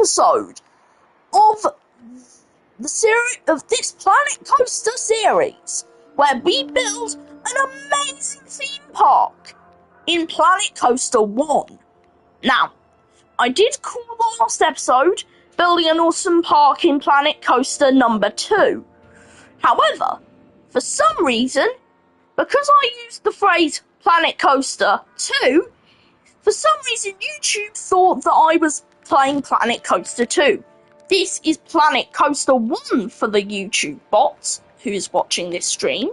episode of this Planet Coaster series, where we build an amazing theme park in Planet Coaster 1. Now, I did call the last episode Building an Awesome Park in Planet Coaster number 2. However, for some reason, because I used the phrase Planet Coaster 2, for some reason YouTube thought that I was playing Planet Coaster 2. This is Planet Coaster 1 for the YouTube bot who is watching this stream.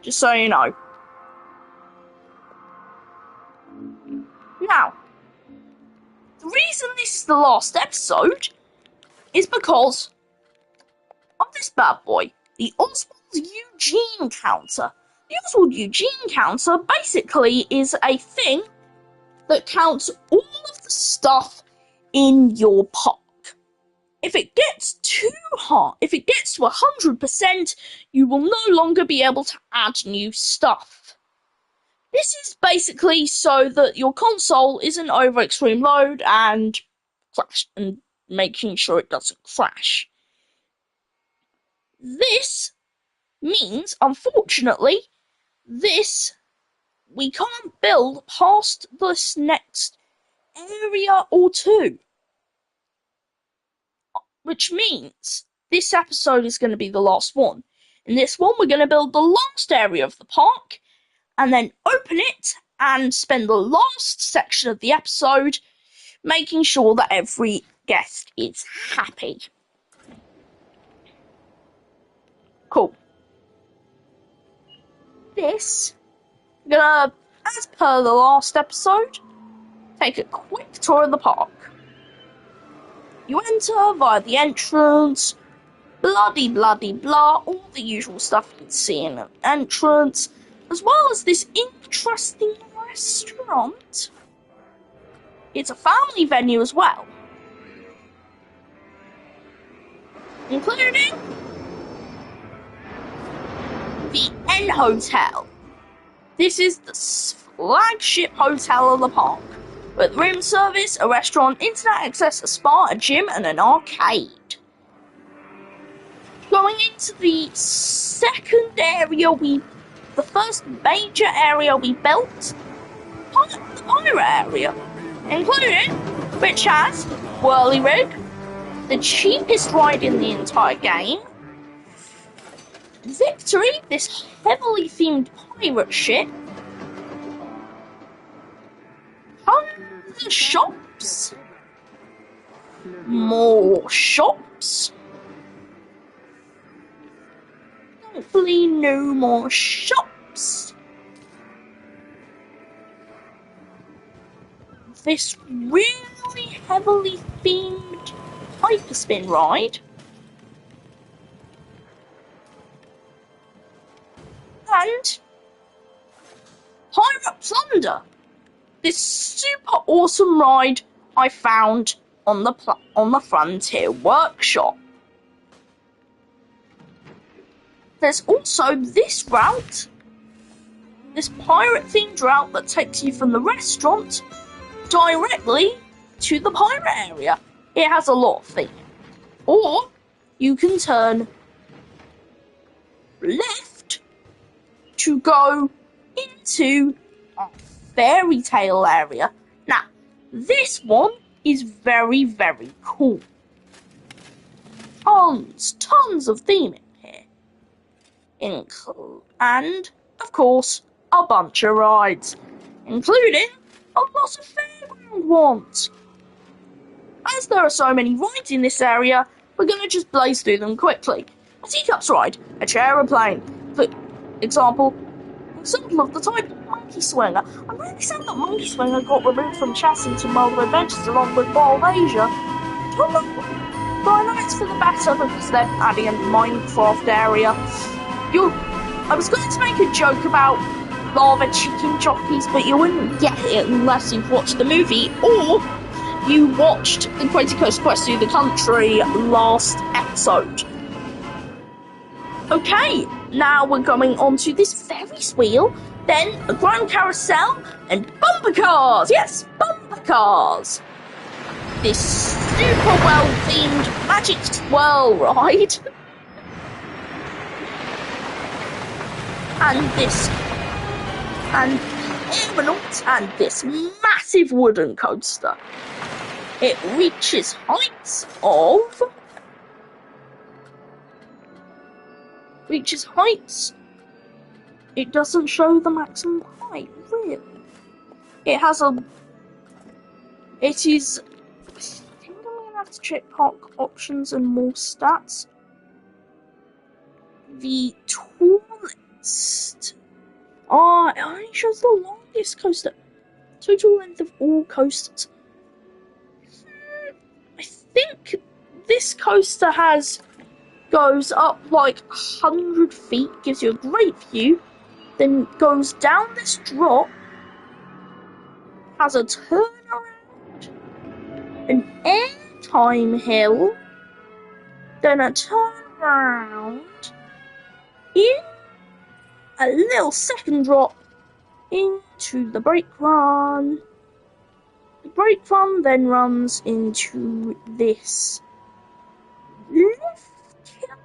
Just so you know. Now, the reason this is the last episode is because of this bad boy, the Oswald Eugene counter. The Oswald Eugene counter basically is a thing that counts all of the stuff in your park. If it gets too hard, if it gets to 100%, you will no longer be able to add new stuff. This is basically so that your console isn't over extreme load and crash, and making sure it doesn't crash. This means, unfortunately, we can't build past this next area or two. Which means this episode is going to be the last one. In this one, we're going to build the last area of the park, and then open it and spend the last section of the episode making sure that every guest is happy. Cool. This, I'm gonna, as per the last episode, take a quick tour of the park. You enter via the entrance, bloody blah, all the usual stuff you'd see in an entrance, as well as this interesting restaurant. It's a family venue as well, including the N Hotel. This is the flagship hotel of the park, with room service, a restaurant, internet access, a spa, a gym, and an arcade. Going into the second area, the first major area we built, the pirate area, including, which has Whirly-Rig, the cheapest ride in the entire game, Victory, this heavily themed pirate ship, tons of shops, more shops, hopefully no more shops, this really heavily themed hyperspin ride, and Pirate Plunder, this super awesome ride I found on the Frontier Workshop. There's also this route, this pirate-themed route that takes you from the restaurant directly to the pirate area. It has a lot of things. Or you can turn left to go into a fairy tale area. Now, this one is very, very cool. Tons of theming here. And, of course, a bunch of rides, including a lot of fairground ones. As there are so many rides in this area, we're going to just blaze through them quickly. A teacups ride, a chair-a-plane, for example of the type Monkey Swinger. I'm really sad that Monkey Swinger got removed from Chessington World of Adventures along with Wild Asia. But I know it's for the better because they're adding a Minecraft area. I was going to make a joke about lava chicken jockeys, but you wouldn't get it unless you've watched the movie or you watched the Crazy Coast Quest Through the Country last episode. Okay, now we're going on to this Ferris wheel, then a grand carousel, and bumper cars! Yes, bumper cars! this super well-themed Magic Swirl ride. and Aeronauts, and this massive wooden coaster. It reaches heights of... It doesn't show the maximum height, really. It is... I think I'm going to have to check park options and more stats. The tallest... it only shows the longest coaster. Total length of all coasters. I think this coaster goes up like 100 feet, gives you a great view, then goes down this drop, has a turnaround, an airtime hill, then a turnaround, in a little second drop into the brake run. The brake run then runs into this lift hill,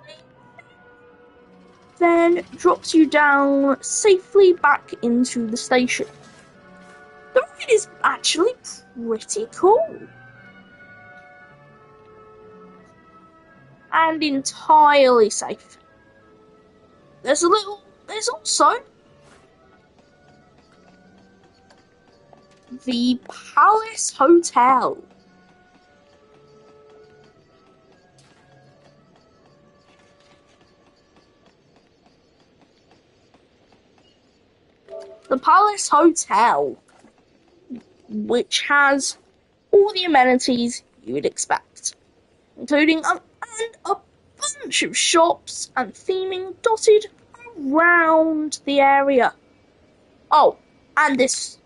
then drops you down safely back into the station. The ride is actually pretty cool. And entirely safe. There's also the Palace Hotel. The Palace Hotel, which has all the amenities you would expect, including a bunch of shops and theming dotted around the area. Oh, and this.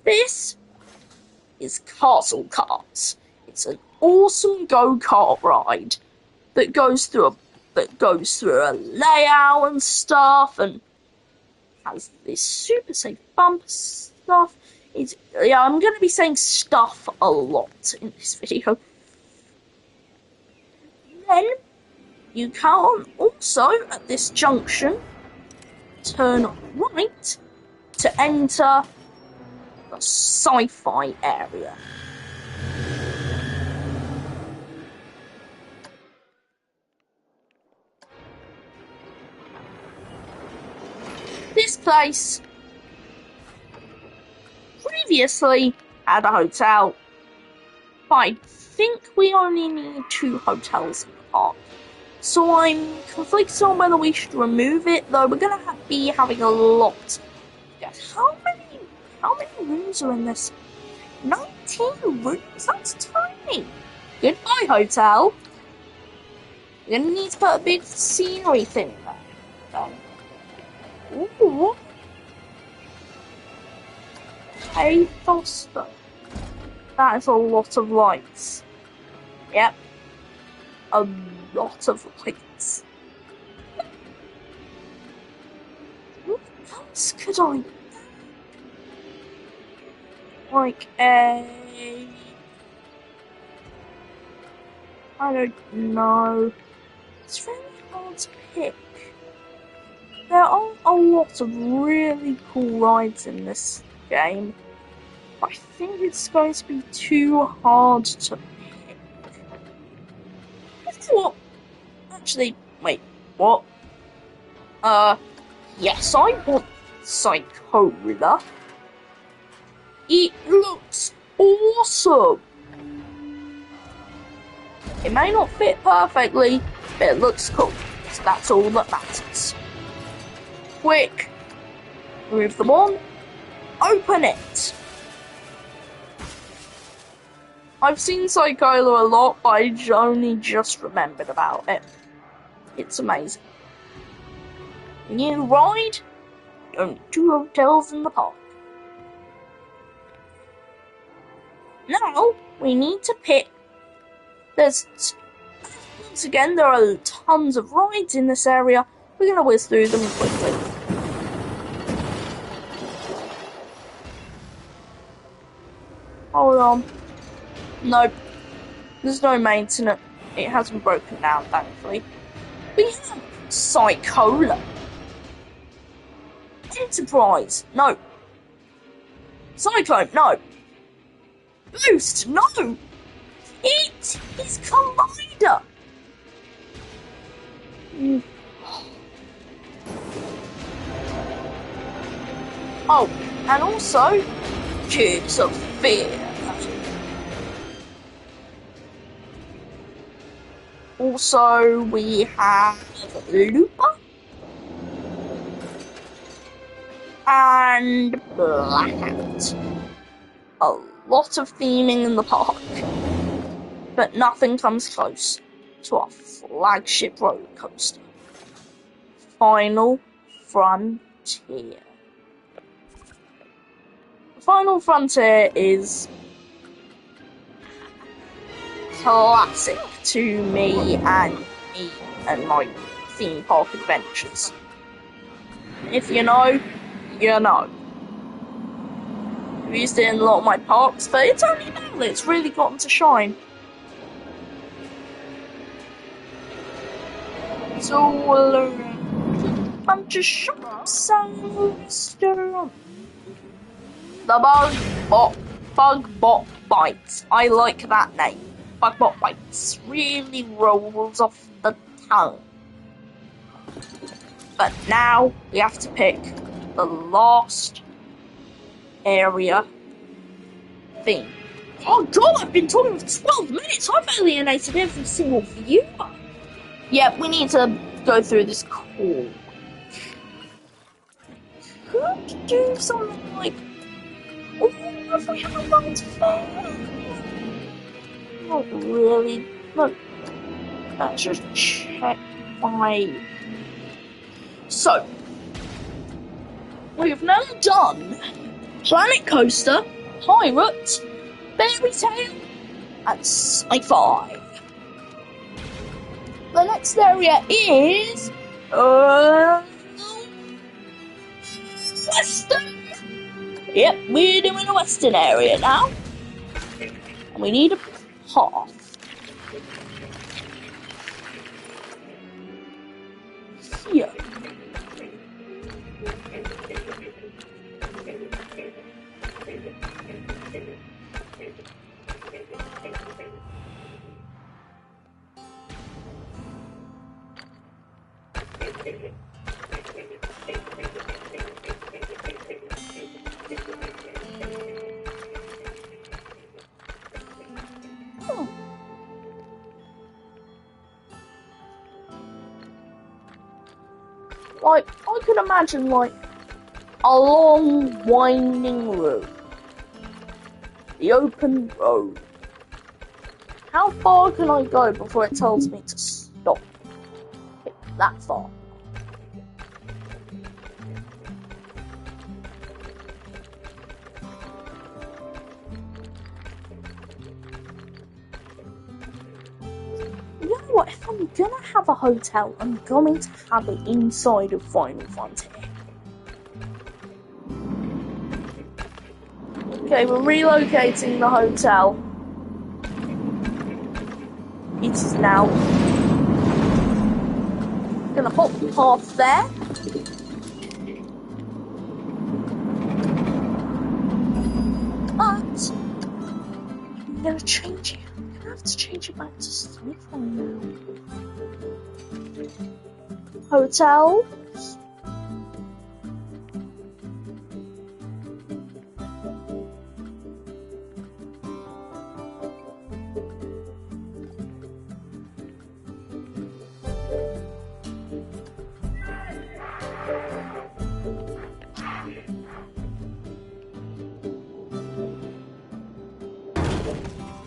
This is Castle Karts. It's an awesome go-kart ride that goes through a layout and stuff, and has this super safe bump stuff. I'm going to be saying stuff a lot in this video. Then you can also, at this junction, turn right to enter the sci-fi area. This place previously had a hotel, but I think we only need 2 hotels in the park. So I'm conflicted on whether we should remove it, though we're going to be having a lot. How many rooms are in this? 19 rooms? That's tiny. Goodbye, hotel. We're going to need to put a big scenery thing there. Ooh. Hey, Foster. That is a lot of lights. Yep. A lot of lights. What else could I do? Like I don't know. It's really hard to pick. There are a lot of really cool rides in this game. I think it's going to be too hard to pick. What? Actually, wait, what? Yes, I want Psychola. It looks awesome. It may not fit perfectly, but it looks cool. So that's all that matters. Quick, remove the one, open it. I've seen Psychola a lot, but I only just remembered about it. It's amazing. New ride, only 2 hotels in the park. Now, we need to pick. Once again, there are tons of rides in this area. We're going to whiz through them quickly. Hold on. Nope. There's no maintenance. It hasn't broken down, thankfully. We have Psychola. Enterprise, no. Cyclone, no. Boost, no. It is Collider. Oh, and also Cubes of Fear. Also, we have Looper and Blackout. A lot of theming in the park, but nothing comes close to our flagship roller coaster, Final Frontier. Final Frontier is classic to me and my theme park adventures. If you know, you know. I've used it in a lot of my parks, but it's only now that it's really gotten to shine. It's all around a bunch of shops and restaurants. The Bug Bot Bites. I like that name. Bug Bot Bites really rolls off the tongue. But now we have to pick the last area theme. Oh god, I've been talking for 12 minutes. I've alienated every single viewer. Yeah, we need to go through this call. Could do something like, oh, if we have a run to fair. Not really. Look, let's just check my. So, we've now done Planet Coaster, Pirate, Fairy Tale, and Sci-Fi. The next area is Western. Yep, we're doing a Western area now. And we need a path. Here. Like, I could imagine, like, a long, winding road. The open road. How far can I go before it tells me to stop? That far. You know what, if I'm gonna have a hotel, I'm going to have it inside of Final Frontier. Okay, we're relocating the hotel. It is now gonna hop past there. But I'm gonna change it. I'm gonna have to change it back to Sci-Fi now. Hotel.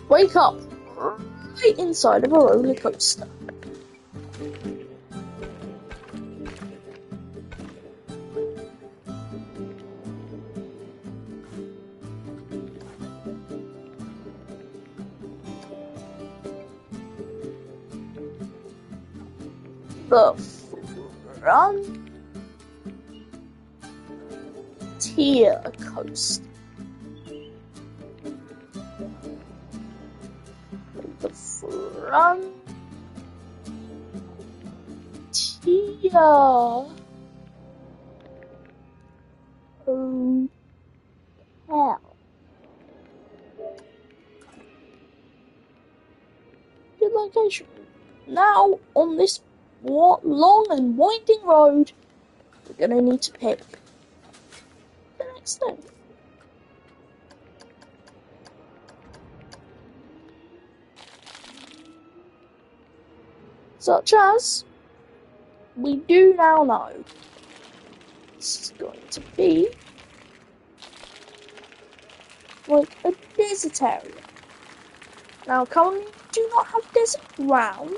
Wake up right inside of a roller coaster. The Frontier Coaster. the frontier. Oh, hell. Good location. Now, on this long and winding road, we're going to need to pick the next thing. Such as, we do now know this is going to be like a desert area. Now, currently, we do not have desert ground.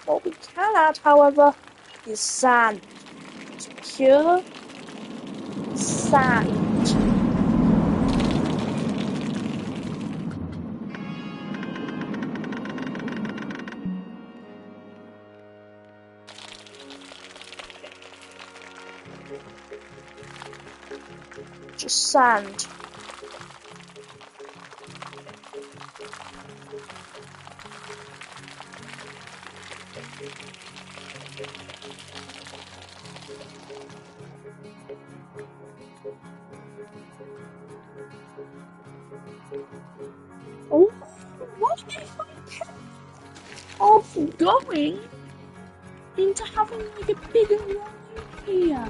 What we can add, however, is sand. It's pure sand. Just sand. Oh, what if I kept of going into having like a bigger one here?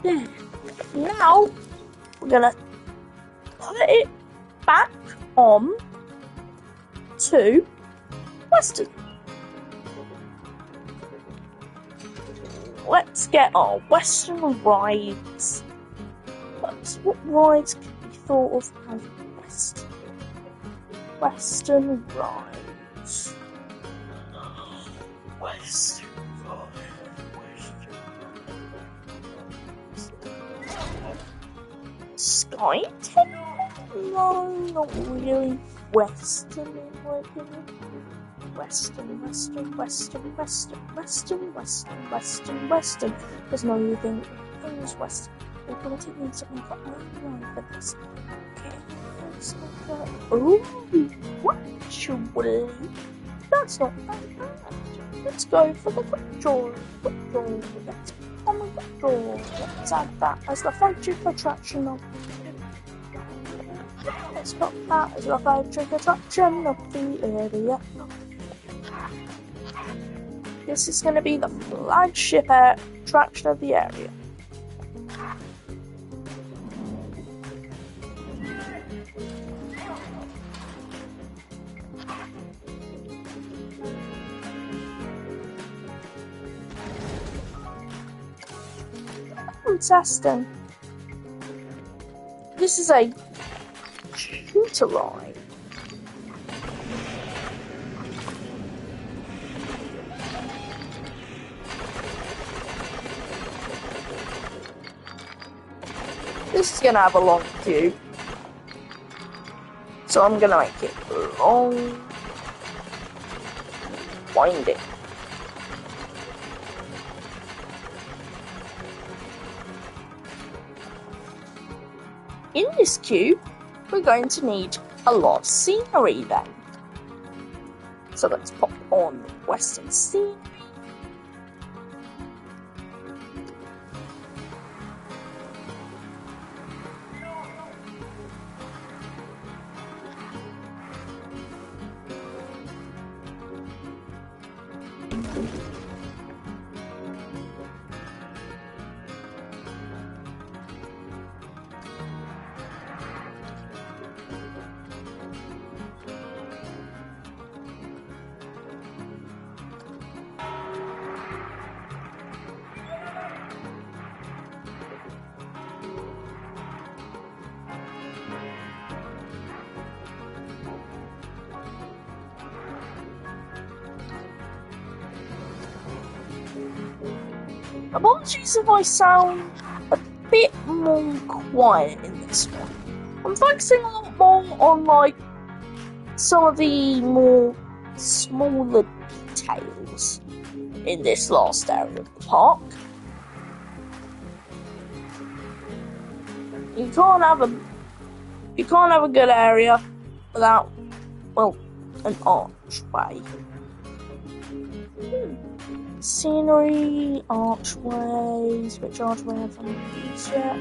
There. Now we're gonna put it back on to Western. Let's get our Western rides. But what rides can be thought of as Western rides? Western rides. Sky Tunnel? No, not really. Western, in my opinion. Western. There's no living things Western. We're gonna take in something for this. Okay, let's look at. Oh, actually, that's not that bad. Let's go for the quick draw. Let's on the quick draw. Let's add that as the flagship attraction of. Let's put that as the flagship attraction of the area. This is going to be the flagship attraction of the area. Interesting. This is a shooter ride. This is gonna have a long queue, so I'm gonna make it long, winding. In this queue, we're going to need a lot of scenery then. So let's pop on Western scenery. Apologies if I sound a bit more quiet in this one. I'm focusing a lot more on like some of the more smaller details in this last area of the park. You can't have a good area without, well, an archway. Scenery, archways. Which archway have I used yet?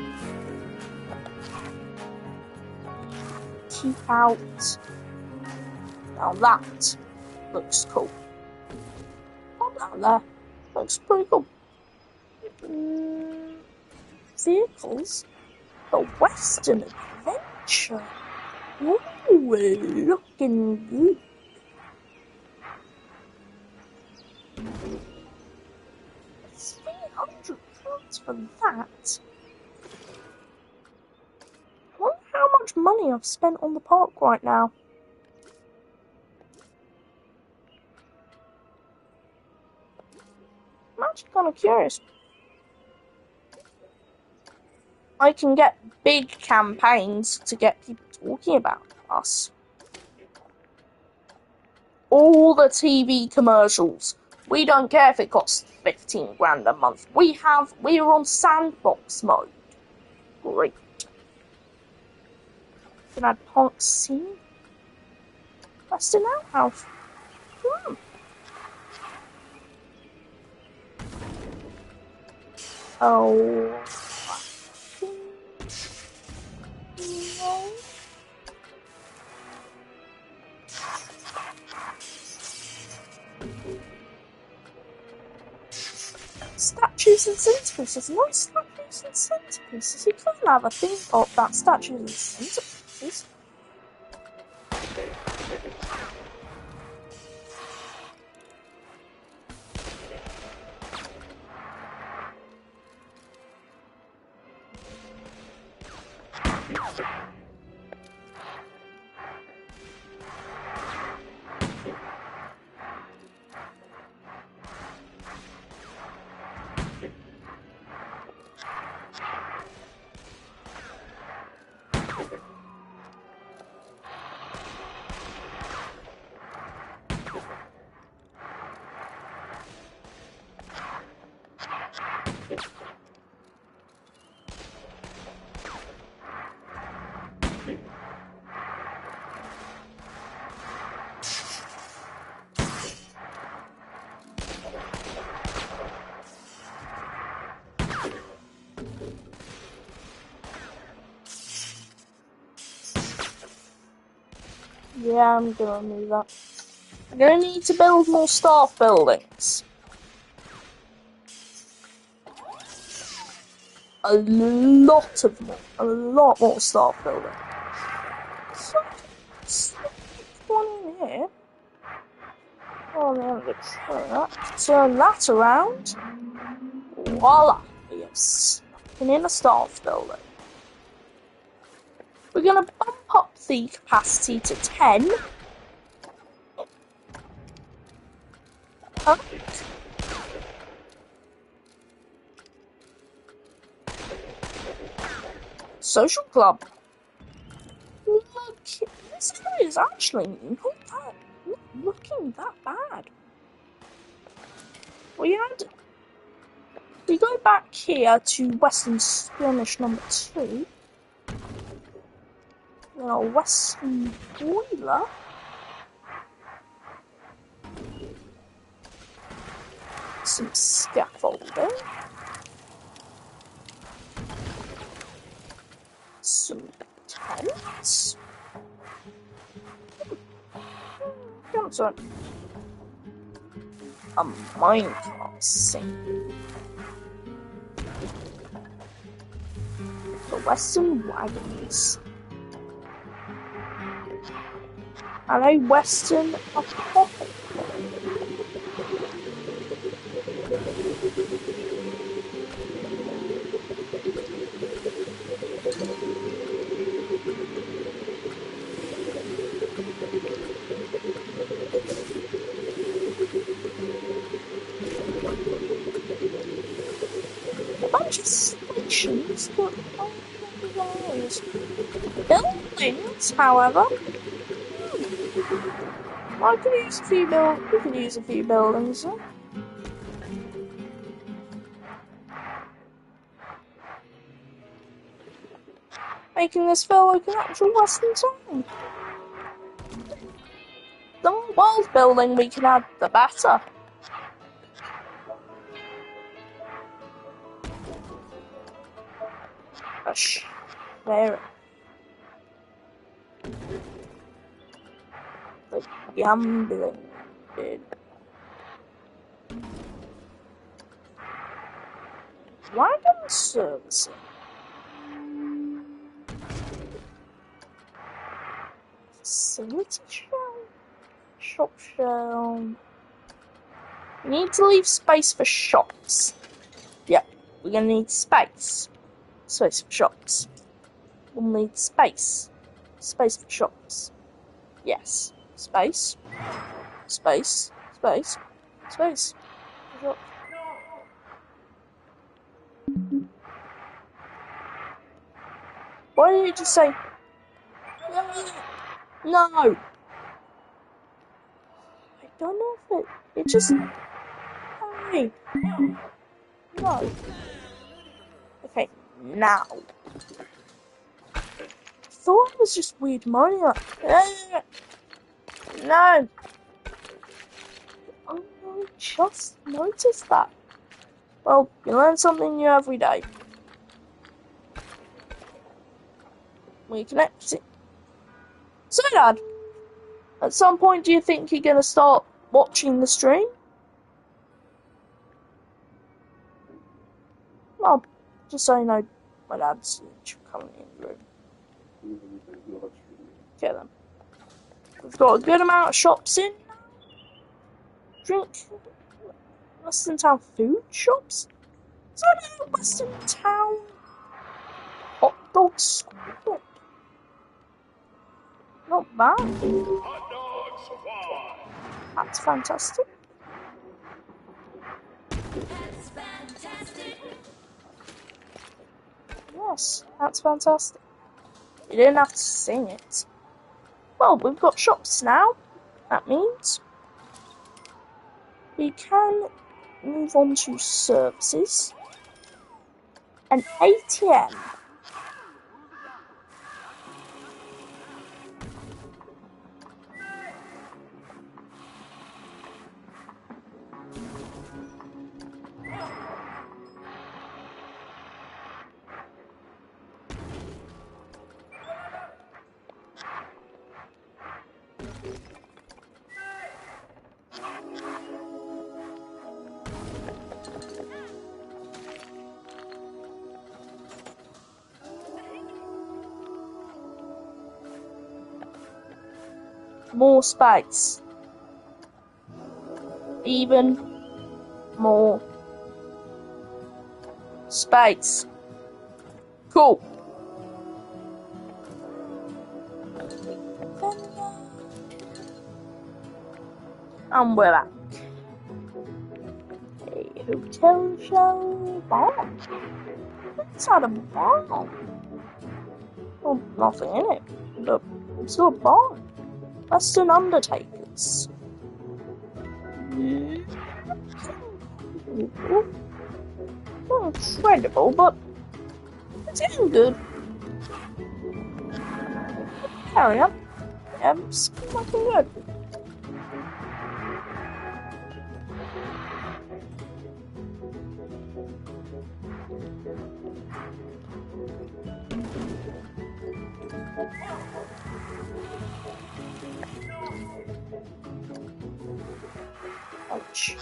Keep out. Now that looks cool. Put that there. Looks pretty cool. Vehicles. The Western Adventure. Ooh, looking good. £300 for that. I wonder how much money I've spent on the park right now. I'm actually kind of curious. I can get big campaigns to get people talking about us. All the TV commercials. We don't care if it costs 15 grand a month. We're on sandbox mode. Great. Can add Punk scene. Western Outhouse. Oh. Statues and centerpieces. No statues and centerpieces. You can't have a thing about statues and centerpieces. Yeah, I'm gonna move that. I'm gonna need to build more staff buildings. A lot more staff buildings. So, stick one in here. Oh, I'm gonna turn that around. Voila! We have stuck in a staff building. We're gonna bump up the capacity to 10. Perfect. Social club. Look, this area is actually not looking that bad. We go back here to Western Skirmish number 2. Then our Western Boiler. Some scaffolding. Some tents. Johnson. A minecart scene. The Western Wagons. And a Western Apothecary. A bunch of stations that are buildings, however. I could use a few we could use a few buildings. Huh? making this feel like an actual Western town. The more world building we can add, the better. Gosh, there. The gambling did. Wagon servicing. Facility shell. Shop shell. We need to leave space for shops. Yep, we're gonna need space. Space for shops. We'll need space. Space for shops. Yes. Space. Space. Space. Space. Shop. Why did you just say no? I don't know if it just hey. No. Okay, now. I thought it was just weird moaning like no. Oh, I just noticed that. Well, you learn something new every day. We can exit. So, Dad, at some point, do you think you're going to start watching the stream? Well, just so you know, my dad's coming in the room. Okay, then. We've got a good amount of shops in. Drink. Western Town food shops? Is that a Western Town hot dog squad? Not bad. Hot dog squad. That's fantastic. That's fantastic. Yes, that's fantastic. You didn't have to sing it. Well, we've got shops now. That means we can move on to services. An ATM. More space. Even more space. Cool. And we're back. A hotel show bar. It's not a bar. Well, nothing in it. But it's still a bar. Western Undertakers. Not incredible, but it's getting good. Carry on. Yeah, it's looking good. Ouch.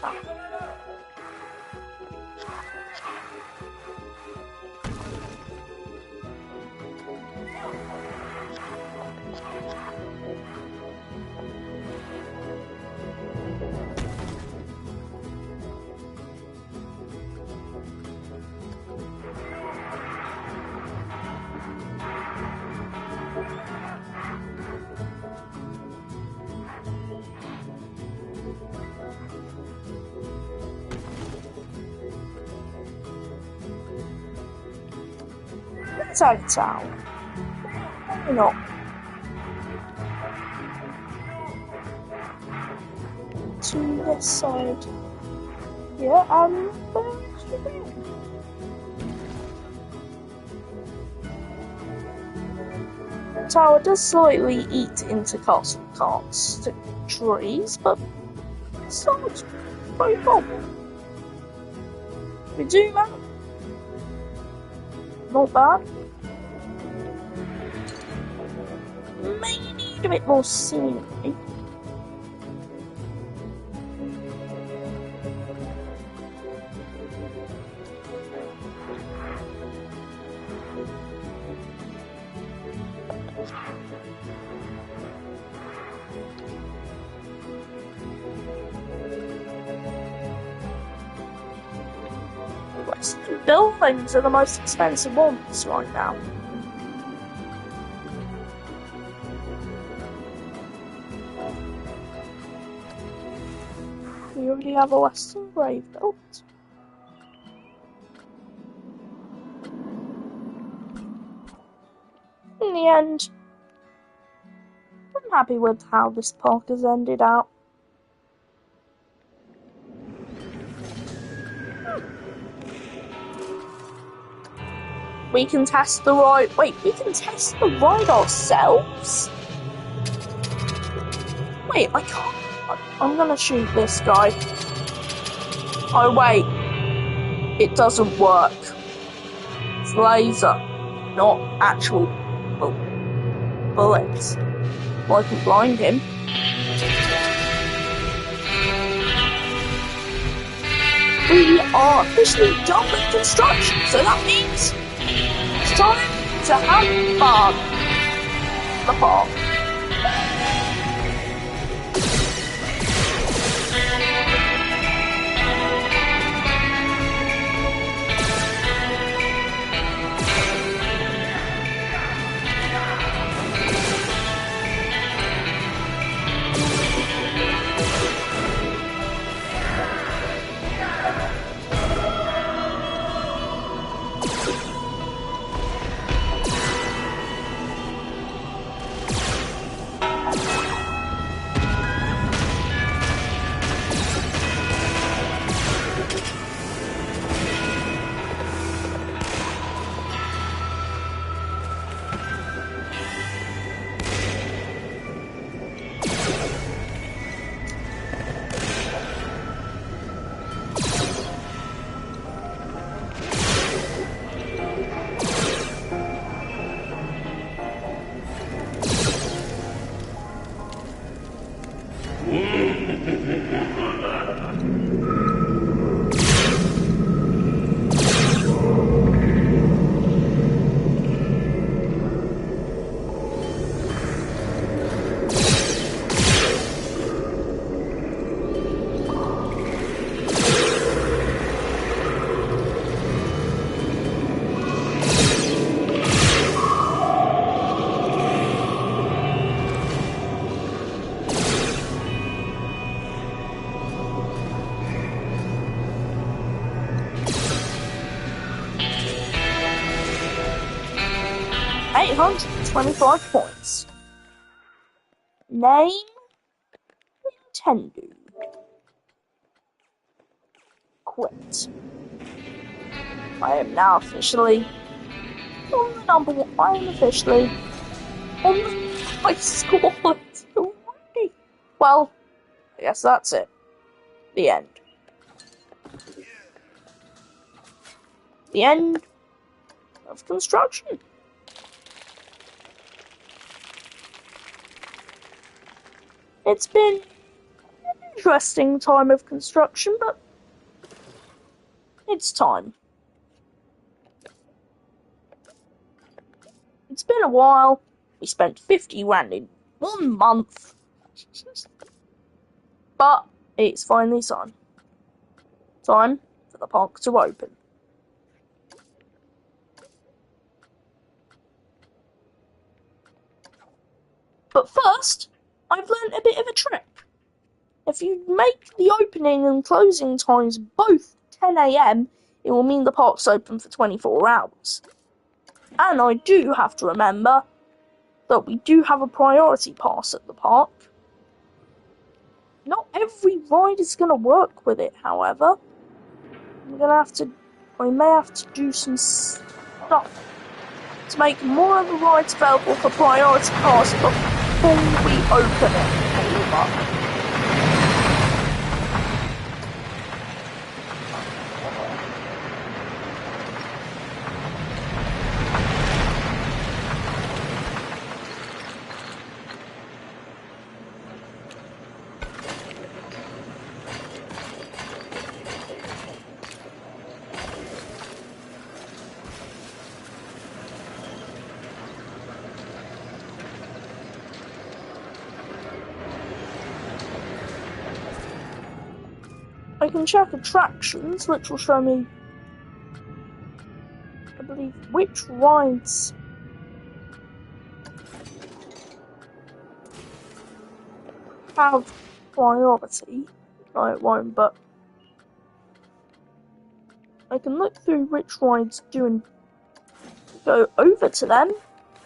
Let's out of town. Why not? To this side. Yeah, where should we go? tower does slightly eat into castle carts to trees, but still it's pretty cool. We do, man. Not bad. May need a bit more scenery. Western buildings are the most expensive ones right now. We already have a Western grave built. In the end, I'm happy with how this park has ended out. We can test the ride. Wait, we can test the ride ourselves? Wait, I can't. I'm gonna shoot this guy. Oh, wait. It doesn't work. It's laser, not actual bullets. Well, I can blind him. We are officially done with construction, so that means it's time to have fun. The park. $825 points. Name Nintendo. Quit. I am now officially on the number one. I am officially on the high score already. Well, I guess that's it. The end. The end of construction. It's been an interesting time of construction, but it's time. It's been a while. We spent 50 grand in 1 month. But it's finally time. Time for the park to open. But first, I've learnt a bit of a trick. If you make the opening and closing times both 10 AM, it will mean the park's open for 24 hours. And I do have to remember that we do have a priority pass at the park. Not every ride is going to work with it, however. I may have to do some stuff to make more of the rides available for Priority Pass before we open it. Over. I can check attractions, which will show me, I believe, which rides have priority. No, it won't, but I can look through which rides do and go over to them,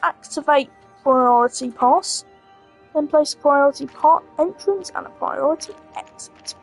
activate Priority Pass, then place a Priority Part entrance and a Priority exit.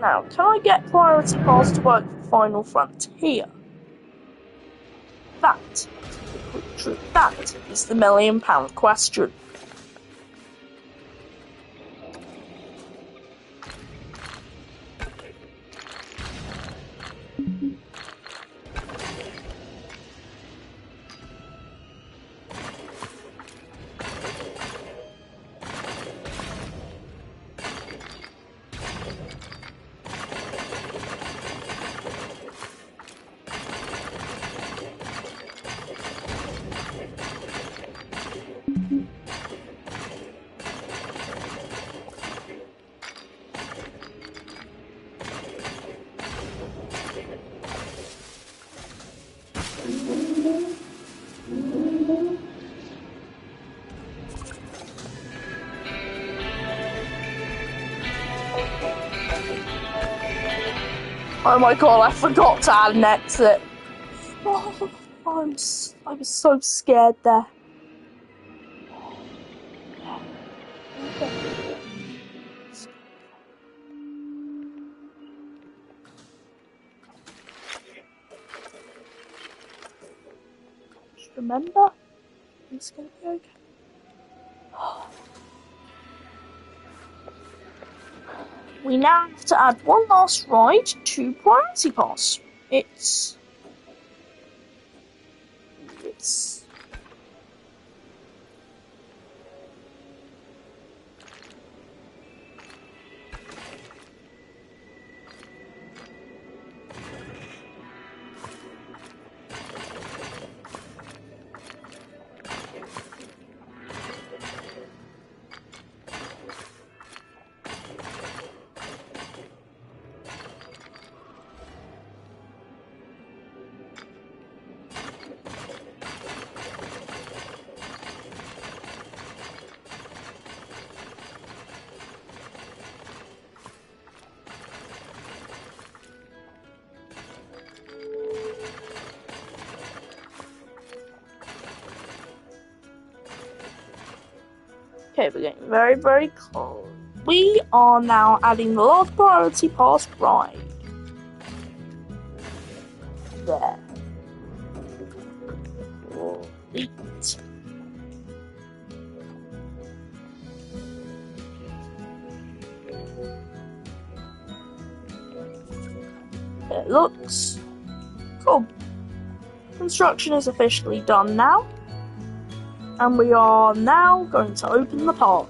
Now, can I get priority pass to work for Final Frontier? That is the £1,000,000 question. Oh my god, I forgot to add an exit. Oh, I was so scared there. Just remember, it's gonna be okay. We now have to add one last ride to Priority Pass. It's okay, we're getting very, very close. We are now adding the last Priority Pass ride. There. Neat. It looks cool. Construction is officially done now. And we are now going to open the park.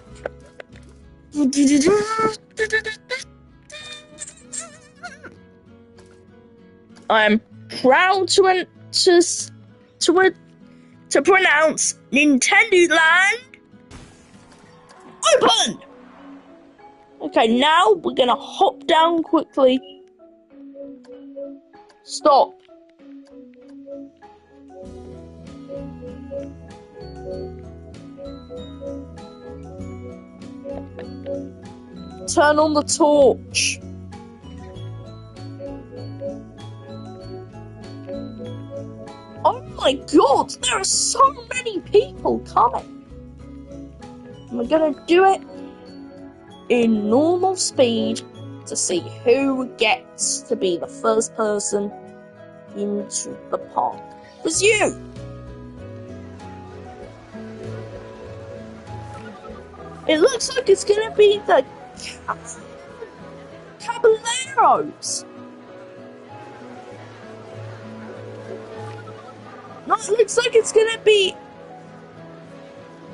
I'm proud to pronounce Nintendo Land open! Okay, now we're gonna hop down quickly. Stop. Turn on the torch. Oh my god, there are so many people coming. And we're gonna do it in normal speed to see who gets to be the first person into the park. It's you! It looks like it's gonna be the Caballeros. No, it looks like it's gonna be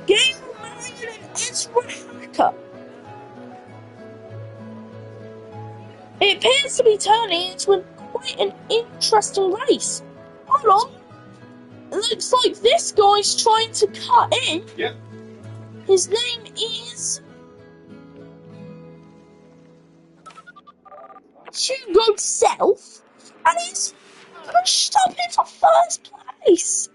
Gail Marion and Ezra Hacker. It appears to be turning into quite an interesting race. Hold on. It looks like this guy's trying to cut in. Yep. His name is Hugo Self, and he's pushed up into first place.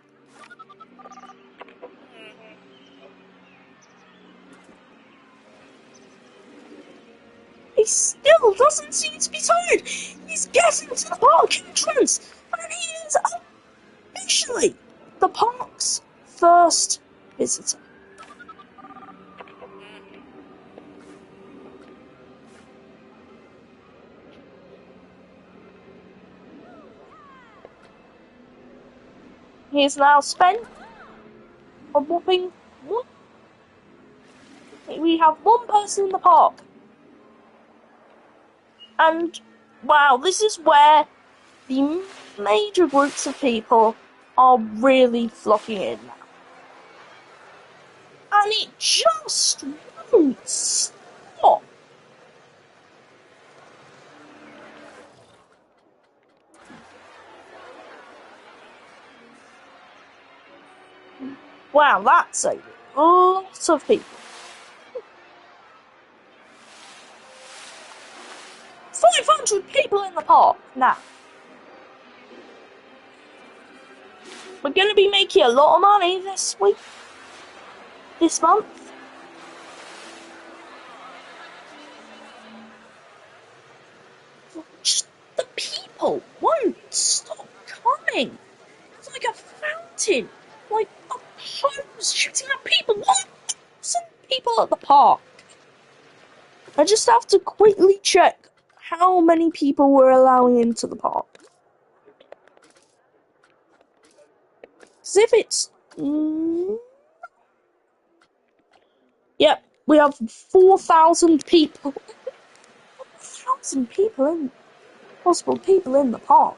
He still doesn't seem to be tired. He's getting to the park entrance, and he is officially the park's first visitor. He has now spent a whopping one. We have one person in the park. And, wow, this is where the major groups of people are really flocking in now. And it just won't stop. Wow, that's a lot of people. 500 people in the park now. We're going to be making a lot of money this week, this month. Just the people won't stop coming. It's like a fountain, like a hose shooting at people. What? Some people at the park. I just have to quickly check how many people we're allowing into the park. As if it's... Yep, we have 4,000 people. 4,000 people in... Possible people in the park.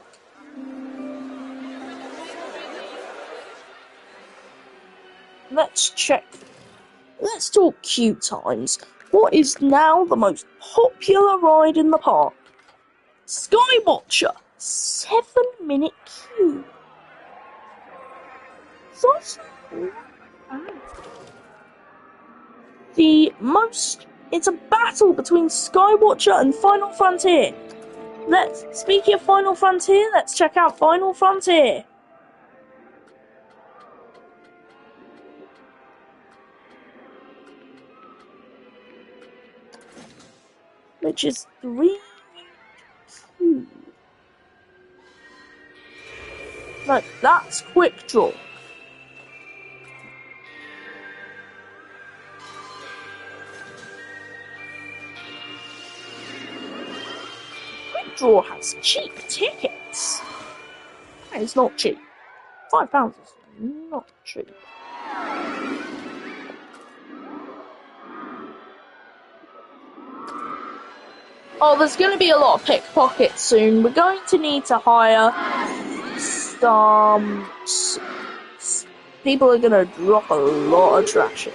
Let's check. Let's talk queue times. What is now the most popular ride in the park? Skywatcher. 7-minute queue. That's the most. It's a battle between Skywatcher and Final Frontier. Speaking of Final Frontier, let's check out Final Frontier. Which is 3 2. No, that's Quick Draw. Quick Draw has cheap tickets. It's not cheap. £5 is not cheap. Oh, there's going to be a lot of pickpockets soon. We're going to need to hire some... People are going to drop a lot of traction.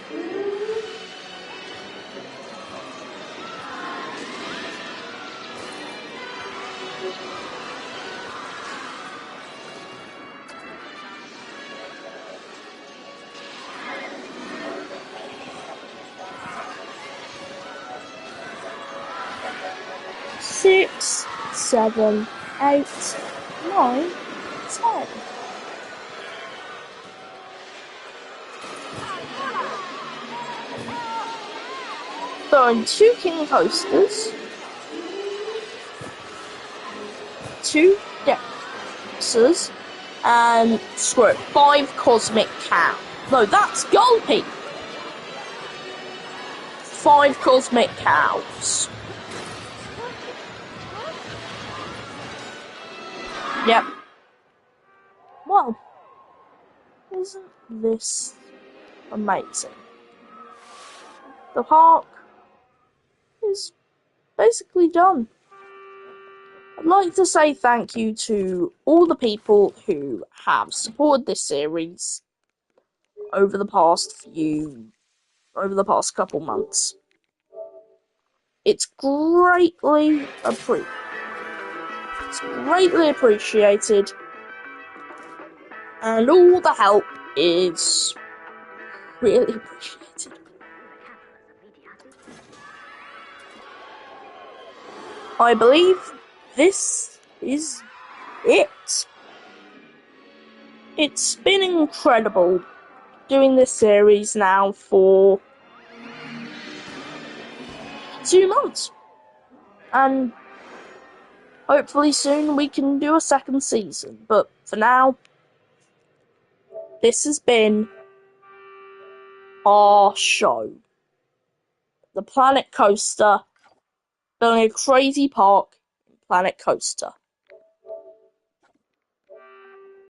Six, 7, 8, 9, 10. Throwing 2 king coasters, 2 dexers, and screw it, 5 cosmic cow. No, that's Gulpy. 5 cosmic cows. Yep. Well, isn't this amazing? The park is basically done. I'd like to say thank you to all the people who have supported this series over the past couple months. It's greatly appreciated, and all the help is really appreciated. I believe this is it. It's been incredible doing this series now for 2 months. And hopefully soon we can do a second season. But for now, this has been our show. The Planet Coaster, building a crazy park in Planet Coaster.